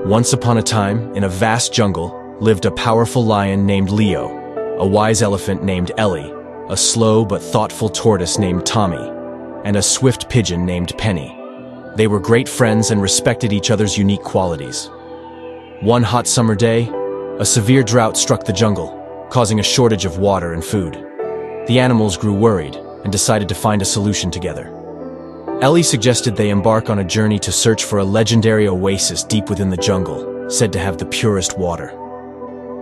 Once upon a time, in a vast jungle, lived a powerful lion named Leo, a wise elephant named Ellie, a slow but thoughtful tortoise named Tommy, and a swift pigeon named Penny. They were great friends and respected each other's unique qualities. One hot summer day, a severe drought struck the jungle, causing a shortage of water and food. The animals grew worried and decided to find a solution together. Ellie suggested they embark on a journey to search for a legendary oasis deep within the jungle, said to have the purest water.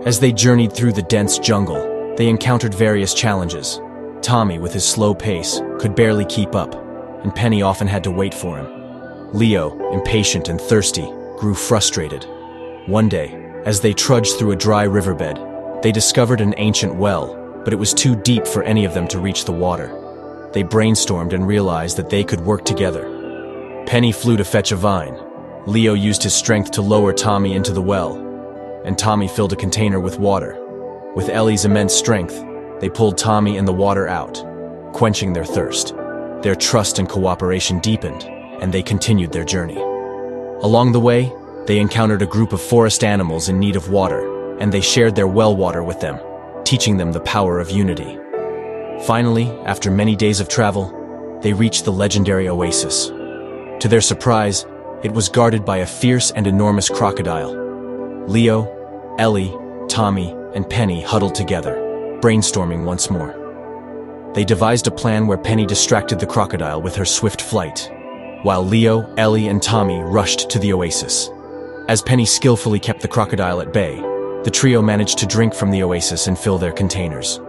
As they journeyed through the dense jungle, they encountered various challenges. Tommy, with his slow pace, could barely keep up, and Penny often had to wait for him. Leo, impatient and thirsty, grew frustrated. One day, as they trudged through a dry riverbed, they discovered an ancient well, but it was too deep for any of them to reach the water. They brainstormed and realized that they could work together. Penny flew to fetch a vine. Leo used his strength to lower Tommy into the well, and Tommy filled a container with water. With Ellie's immense strength, they pulled Tommy and the water out, quenching their thirst. Their trust and cooperation deepened, and they continued their journey. Along the way, they encountered a group of forest animals in need of water, and they shared their well water with them, teaching them the power of unity. Finally, after many days of travel, they reached the legendary oasis. To their surprise, it was guarded by a fierce and enormous crocodile. Leo, Ellie, Tommy, and Penny huddled together, brainstorming once more. They devised a plan where Penny distracted the crocodile with her swift flight, while Leo, Ellie, and Tommy rushed to the oasis. As Penny skillfully kept the crocodile at bay, the trio managed to drink from the oasis and fill their containers.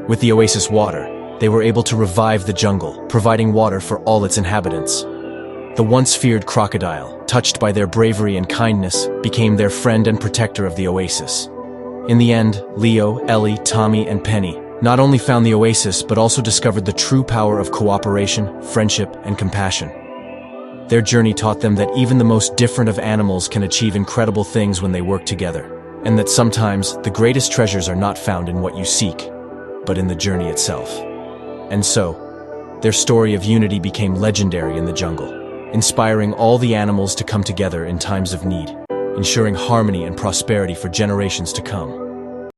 With the oasis water, they were able to revive the jungle, providing water for all its inhabitants. The once feared crocodile, touched by their bravery and kindness, became their friend and protector of the oasis. In the end, Leo, Ellie, Tommy, and Penny not only found the oasis but also discovered the true power of cooperation, friendship, and compassion. Their journey taught them that even the most different of animals can achieve incredible things when they work together, and that sometimes the greatest treasures are not found in what you seek, but in the journey itself. And so, their story of unity became legendary in the jungle, inspiring all the animals to come together in times of need, ensuring harmony and prosperity for generations to come.